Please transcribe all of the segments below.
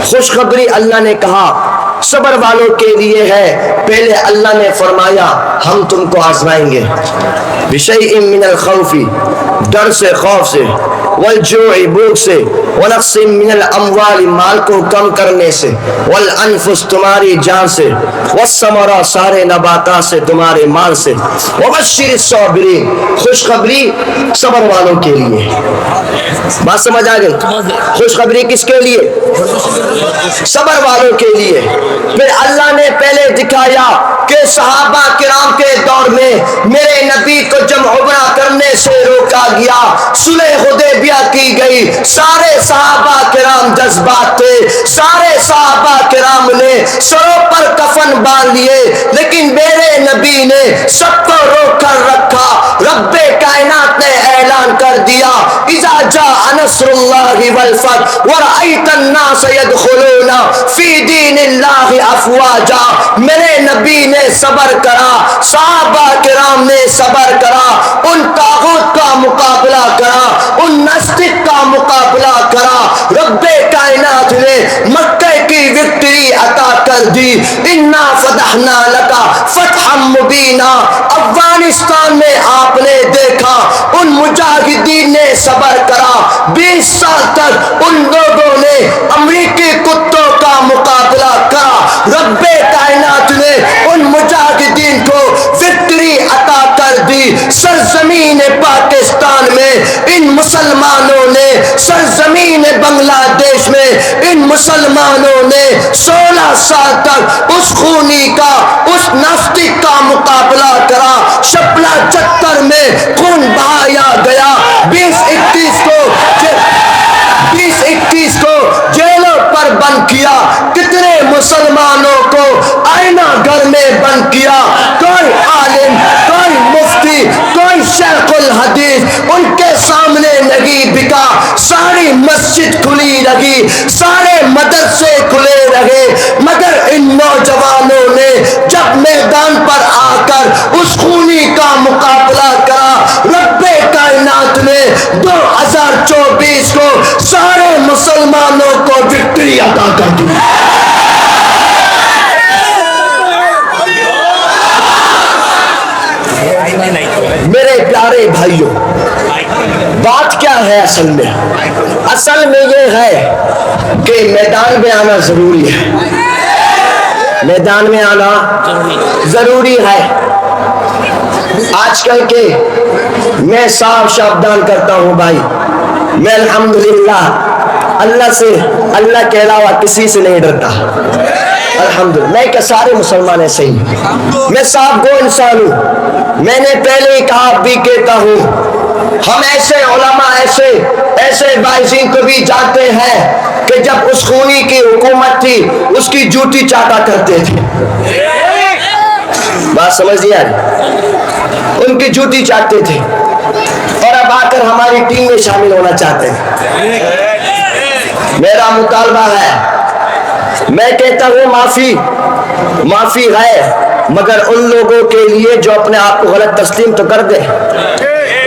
خوشخبری اللہ نے کہا صبر والوں کے لیے ہے، پہلے اللہ نے فرمایا ہم تم کو آزمائیں گے، بشیء من الخوف، ڈر سے، خوف سے، والجوع، بھوک سے، ونقص من الاموال، مال کو کم کرنے سے، والانفس، تمہاری جان سے، والثمرات، سارے نباتات سے، تمہارے مال سے، وبشر الصابرین، خوشخبری صبر والوں کے لیے۔ بات سمجھ آ گئی؟ خوشخبری کس کے لیے؟ صبر والوں کے لیے۔ پھر اللہ نے پہلے دکھایا کہ صحابہ کرام کے دور میں میرے نبی کو جب عمرہ کرنے سے روکا گیا، صلح حدیبیہ کی گئی، سارے صحابہ کرام جذبات تھے، سارے صحابہ کرام نے سروں پر کفن باندھ لیے، لیکن میرے نبی نے سب کو روک کر رکھا۔ رب کائنات نے اعلان کر دیا اذا جاء نصر اللہ والفتح ورأیت الناس يدخلون فی دین اللہ افواجا۔ میرے نبی نے صبر کرا، صحابہ کرام نے صبر کرا، ان طاغوت کا مقابلہ کرا، ان نستق کا مقابلہ کرا۔ رب کائنات نے مکہ کی وکٹری عطا کر دی، انا فتحنا لکا فتحا مبینا۔ افغانستان میں آپ نے دیکھا ان مجاہدین نے صبر کرا، 20 سال تک ان لوگوں نے امریکی کتوں کا مقابلہ کرا، رب کائنات نے ان مجاہدین کو وکٹری عطا کر دی۔ سرزمین پاکستان میں ان مسلمانوں نے، سرزمین بنگلہ دیش میں ان مسلمانوں نے 16 سال تک اس خونی کا، اس ناستک کا مقابلہ کرا۔ شپلا چتر میں خون بہایا گیا، 20-21 کو جیلوں پر بند کیا، کتنے مسلمانوں کو آئینہ گھر میں بند کیا، کوئی عالم، کوئی مفتی، کوئی شیخ الحدیث ان کے سامنے نہیں بکا۔ ساری مسجد کھلی رہی، سارے مدرسے کھلے رہے، مگر ان نوجوانوں نے جب میدان پر آ کر اس خونی کا مقابلہ کرا، رب کائنات نے 2024 کو سارے مسلمانوں کو وکٹری عطا کر دی۔ میرے پیارے بھائیوں، بات کیا ہے اصل میں؟ اصل میں یہ ہے کہ میدان میں آنا ضروری ہے، میدان میں آنا ضروری ہے۔ آج کل کے میں صاف شابدان کرتا ہوں بھائی، میں الحمدللہ اللہ سے، اللہ کے علاوہ کسی سے نہیں ڈرتا، الحمدللہ۔ میں کہ سارے مسلمان ایسے ہی، میں صاف گو انسان ہوں، میں نے پہلے ہی کہا، اب بھی کہتا ہوں، ہم ایسے علماء، ایسے باعثین کو بھی جانتے ہیں کہ جب اس خونی کی حکومت تھی اس کی جوتی چاٹا کرتے تھے، بات سمجھ لیا، ان کی جوتی چاٹتے تھے، اور اب آ کر ہماری ٹیم میں شامل ہونا چاہتے ہیں۔ میرا مطالبہ ہے، میں کہتا ہوں معافی ہے، مگر ان لوگوں کے لیے جو اپنے آپ کو غلط تسلیم تو کر دے،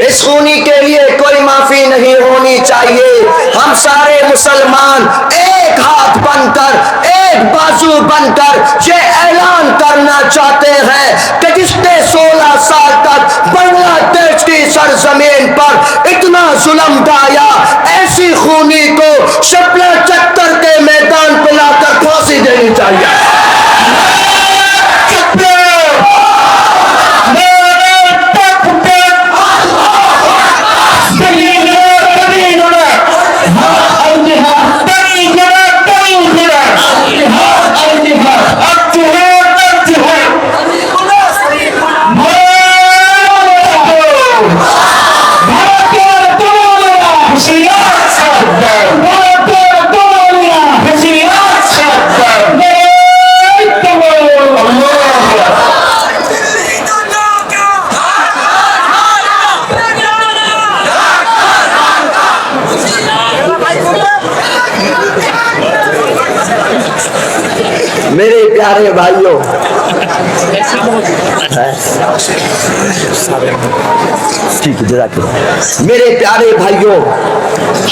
اس خونی کے لیے کوئی معافی نہیں ہونی چاہیے۔ ہم سارے مسلمان ایک ہاتھ بن کر، ایک بازو بن کر یہ اعلان کرنا چاہتے ہیں کہ جس نے 16 سال تک بنگلہ دیش کی سرزمین پر اتنا ظلم ڈھایا، ایسی خونی کو شپلا چتر کے میدان پہ لا کر پھانسی دینی چاہیے۔ میرے پیارے بھائیوں، میرے پیارے بھائیوں،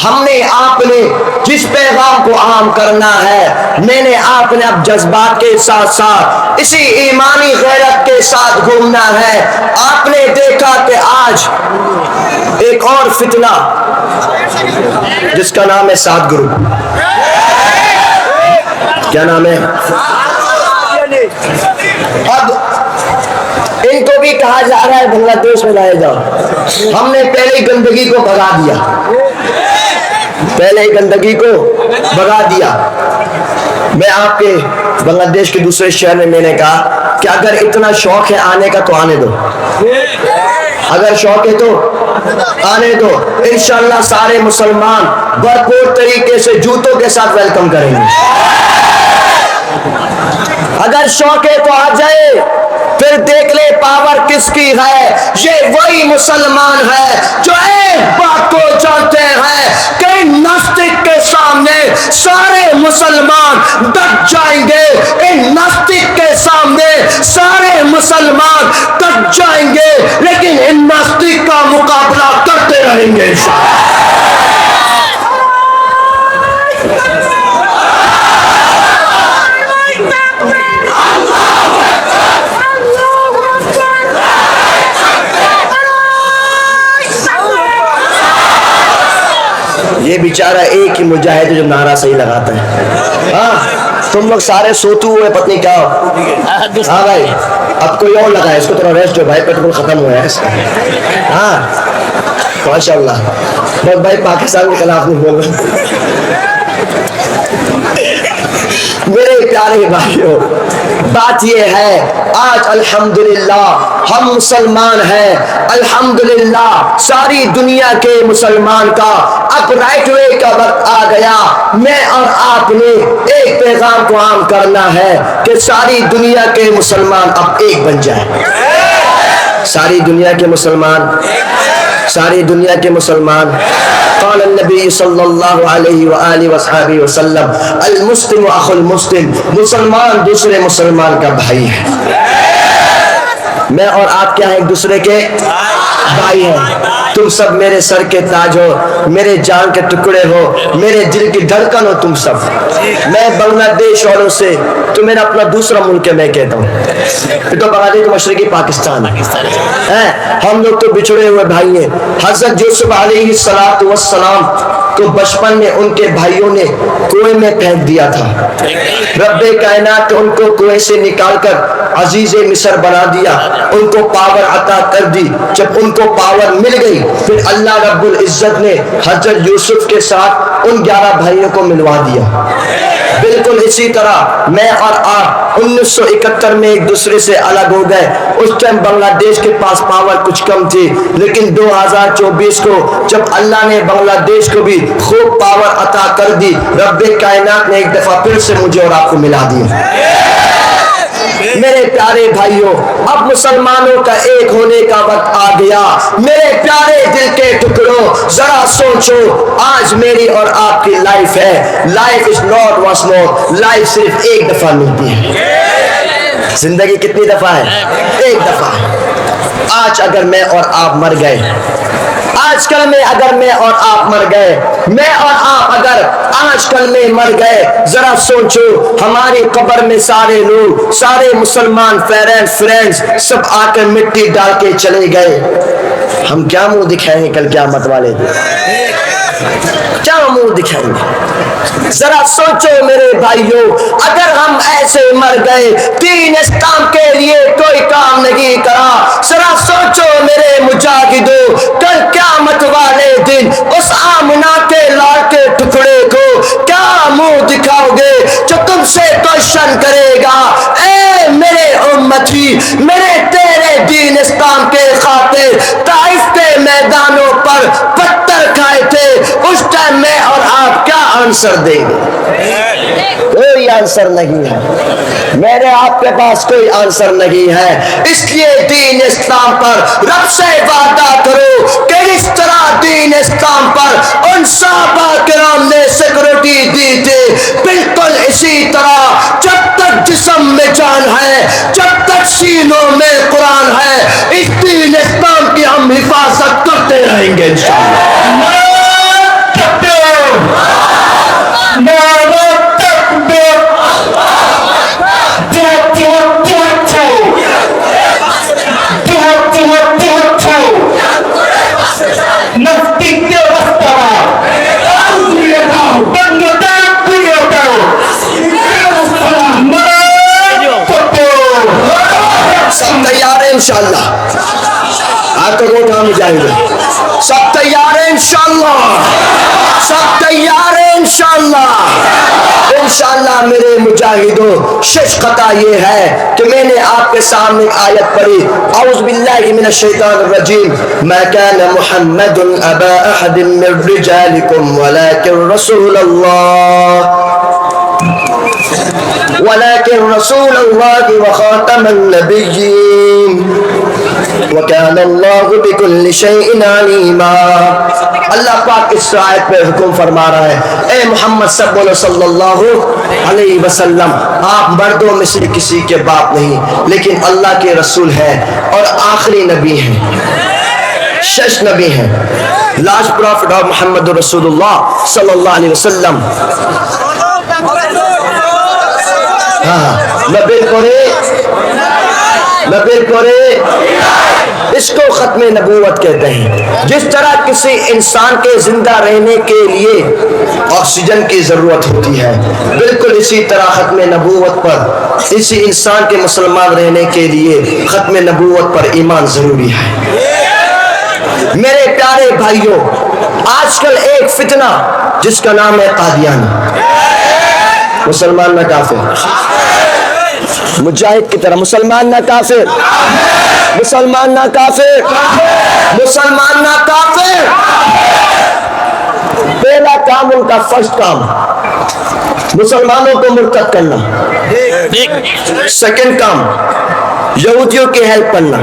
ہم نے آپ نے جس پیغام کو عام کرنا ہے، میں نے آپ نے اب جذبات کے ساتھ ساتھ اسی ایمانی غیرت کے ساتھ گھومنا ہے۔ آپ نے دیکھا کہ آج ایک اور فتنہ جس کا نام ہے سات گروپ، کیا نام ہے؟ اب ان کو بھی کہا جا رہا ہے بنگلہ دیش میں لائے جاؤ۔ ہم نے پہلے گندگی کو بھگا دیا، پہلے گندگی کو بھگا دیا۔ میں آپ کے بنگلہ دیش کے دوسرے شہر میں نے کہا کہ اگر اتنا شوق ہے آنے کا تو آنے دو، اگر شوق ہے تو آنے دو، انشاءاللہ سارے مسلمان بھرپور طریقے سے جوتوں کے ساتھ ویلکم کریں گے۔ اگر شوق ہے تو آ جائے، پھر دیکھ لے پاور کس کی ہے۔ یہ وہی مسلمان ہے جو ایک بات کو جانتے ہیں کہ ناستک کے سامنے سارے مسلمان ڈٹ جائیں گے، ان ناستک کے سامنے سارے مسلمان ڈٹ جائیں گے، لیکن ان ناستک کا مقابلہ کرتے رہیں گے انشاءاللہ۔ یہ بیچارہ ایک ہی مجاہد جو نعرہ صحیح لگاتا ہے۔ ہاں تم لوگ سارے سوتو ہوئے، پتنی کیا ہو۔ ہاں بھائی اب کوئی اور لگا ہے، اس کو تھوڑا ریسٹ ہو بھائی، پیٹرول ختم ہوا ہے اس کا۔ ہاں ماشاءاللہ، بس بھائی پاکستان کے خلاف نہیں بول رہا۔ میرے پیارے بھائیوں، بات یہ ہے آج الحمدللہ ہم مسلمان ہیں، الحمدللہ ساری دنیا کے مسلمان کا اب رائٹ وے کا وقت آ گیا۔ میں اور آپ نے ایک پیغام کو عام کرنا ہے کہ ساری دنیا کے مسلمان اب ایک بن جائیں۔ ساری دنیا کے مسلمان، ساری دنیا کے مسلمان۔ قال النبی صلی اللہ علیہ وآلہ وصحبہ وسلم المسلم اخو المسلم، مسلمان دوسرے مسلمان کا بھائی ہے۔ میں اور آپ کیا ہیں؟ ایک دوسرے کے بھائی ہیں۔ تم سب میرے سر کے تاج ہو، میرے جان کے ٹکڑے ہو، میرے دل کی دھڑکن ہو تم سب۔ میں بنگلہ دیش والوں سے، تو میرا اپنا دوسرا ملک ہے، میں کہتا ہوں تو بنگلہ دیش مشرقی پاکستان ہے، ہم لوگ تو بچھڑے ہوئے بھائی ہیں۔ حضرت یوسف علیہ السلام کو بچپن میں ان کے بھائیوں نے کنویں میں پھینک دیا تھا، رب کائنات ان کو کنویں سے نکال کر عزیز مصر بنا دیا، ان کو پاور عطا کر دی۔ جب ان کو پاور مل گئی پھر اللہ رب العزت نے حضرت یوسف کے ساتھ ان 11 بھائیوں کو ملوا دیا۔ بالکل اسی طرح میں اور آپ 1971 میں ایک دوسرے سے الگ ہو گئے۔ اس ٹائم بنگلہ دیش کے پاس پاور کچھ کم تھی، لیکن 2024 کو جب اللہ نے بنگلہ دیش کو بھی خوب پاور عطا کر دی، رب کائنات نے ایک دفعہ پھر سے مجھے اور آپ کو ملا دیا۔ میرے پیارے بھائیوں، اب مسلمانوں کا ایک ہونے کا وقت آ گیا۔ میرے پیارے دل کے ٹکڑوں، ذرا سوچو، آج میری اور آپ کی لائف ہے، life is not once more, life صرف ایک دفعہ ملتی ہے۔ زندگی کتنی دفعہ ہے؟ ایک دفعہ۔ آج اگر میں اور آپ مر گئے، آج کل میں اگر میں اور آپ مر گئے، میں اور آپ اگر آج کل میں مر گئے، ذرا سوچو ہماری قبر میں سارے لوگ، سارے مسلمان فرینڈز سب آ کر مٹی ڈال کے چلے گئے، ہم کیا منہ دکھائیں گے کل قیامت والے دن؟ کیا منہ دکھائیں گے؟ ذرا سوچو میرے بھائیوں، اگر ہم ایسے مر گئے، دین اسلام کے لیے کوئی کام نہیں کرا، ذرا سوچو میرے مجاہدوں، کل قیامت والے دن اس آمنہ کے لال کے ٹکڑے کو کیا منہ دکھاؤ گے جو تم سے کوشچن کرے گا، اے میرے امتی، میرے تیرے دین اسلام کے خاطر طائف کے میدانوں پر پتھر کھائے تھے، اس ٹائم میں اور آپ کیا آنسر دیں گے؟ کوئی آنسر نہیں ہے، میرے آپ کے پاس کوئی آنسر نہیں ہے۔ اس لیے دین اسلام پر رب سے وعدہ کرو کہ اس طرح دین اسلام پر ان صحابہ کرام نے سیکورٹی دی تھی، بالکل اسی طرح جب تک ہے، جب تک سینوں میں قرآن ہے اس دین اسلام کی ہم حفاظت کرتے رہیں گے انشاءاللہ۔ سب تیار ہیں انشاءاللہ؟ آپ کو اٹھا مجاہد، سب تیار ہیں انشاءاللہ؟ سب تیار ہیں انشاءاللہ؟ انشاءاللہ میرے مجاہدوں، شش خطا یہ ہے کہ میں نے آپ کے سامنے آیت پڑھی، اعوذ باللہ من الشیطان الرجیم، ما کان محمد ابا احد من رجالکم ولکن رسول اللہ ولكن رسول الله وخاتم النبيين وكان الله بكل شيء عليما۔ اللہ پاک اس آیت پہ حکم فرما رہا ہے، اے محمد صلی اللہ علیہ وسلم، آپ مردوں میں سے کسی کے باپ نہیں لیکن اللہ کے رسول ہیں اور آخری نبی ہیں، شش نبی ہیں، لاسٹ پروفٹ آف محمد رسول اللہ صلی اللہ علیہ وسلم۔ نبی پورے اس کو ختم نبوت کہتے ہیں۔ جس طرح کسی انسان کے زندہ رہنے کے لیے آکسیجن کی ضرورت ہوتی ہے، بالکل اسی طرح ختم نبوت پر، اسی انسان کے مسلمان رہنے کے لیے ختم نبوت پر ایمان ضروری ہے۔ میرے پیارے بھائیوں، آج کل ایک فتنہ جس کا نام ہے قادیانی، مسلمان نہ کافر، مجاہد کی طرح مسلمان نہ کافر، مسلمان نہ کافر، مسلمان نہ کافر۔ پہلا کام ان کا، فرسٹ کام مسلمانوں کو مرتد کرنا، سیکنڈ کام یہودیوں کی ہیلپ کرنا،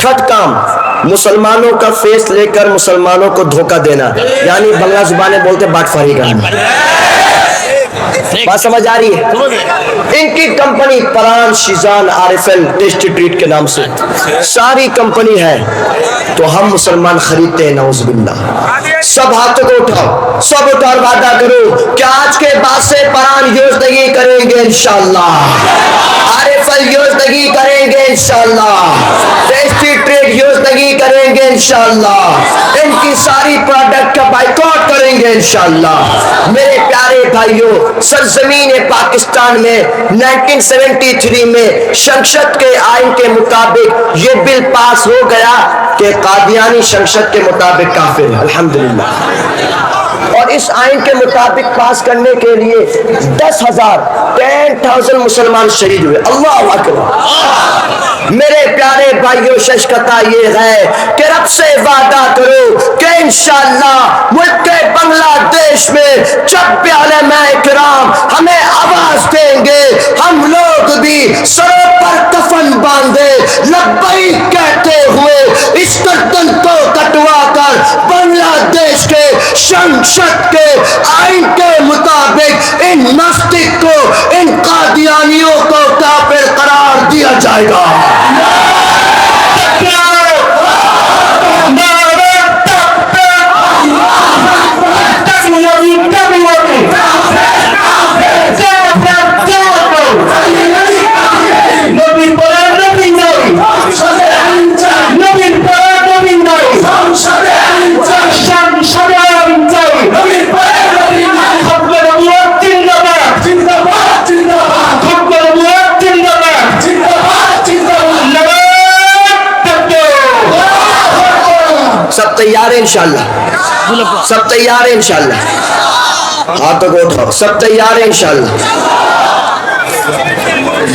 تھرڈ کام مسلمانوں کا فیس لے کر مسلمانوں کو دھوکہ دینا، یعنی بنگلہ زبانیں بولتے باٹ فاری کرنا۔ بات سمجھ آ رہی ہے؟ ان کی کمپنی پران شیزان آرفل ٹیسٹی ٹریٹ کے نام سے ساری کمپنی ہے، تو ہم مسلمان خریدتے ہیں، نعوذ باللہ۔ سب ہاتھوں کو اٹھاؤ، سب اٹھاؤ اور وعدہ کرو کہ آج کے بعد سے پران یوز نہیں کریں گے انشاءاللہ، آرفل یوز نہیں کریں گے انشاءاللہ، ٹیسٹی ٹریٹ یوز نہیں کریں گے انشاءاللہ، ان کی ساری پروڈکٹ کا بائیکاٹ کریں گے انشاءاللہ۔ میرے پیارے بھائیوں، سرزمین پاکستان میں 1973 میں شنشد کے آئین کے مطابق یہ بل پاس ہو گیا کہ قادیانی شنشد کے مطابق کافر ہے، الحمدللہ۔ اور اس آئین کے مطابق پاس کرنے کے لیے 10,000 مسلمان شہید ہوئے، اللہ اکبر۔ میرے پیارے بھائیوں، ششکتا یہ ہے کہ رب سے وعدہ کرو کہ انشاءاللہ ملک بنگلہ دیش میں جب بھی علماء کرام ہمیں آواز دیں گے، ہم لوگ بھی سروں پر کفن باندھے لبیک کہتے ہوئے اس گردن کو کٹوا کر بنگلہ دیش کے شنشد کے آئین کے مطابق ان ناستک کو، ان قادیانیوں کو کافر قرار دیا جائے گا۔ سب تیار ہیں انشاءاللہ؟ سب تیار ہیں انشاءاللہ؟ ہاتھوں کو اٹھاؤ، سب تیار ہیں انشاءاللہ؟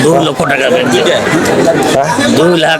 2 লক্ষ টাকা দিয়েছে, 2 লাখ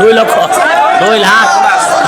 2 লাখ 2 লাখ,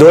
2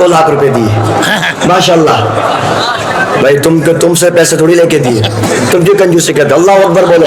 2 لاکھ روپے دیے، ماشاءاللہ۔ بھائی تم سے پیسے تھوڑی لے کے دیے، تم کی کنجوسی کرتے، اللہ اکبر بولو۔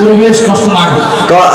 পরিবেশ নষ্ট না করে।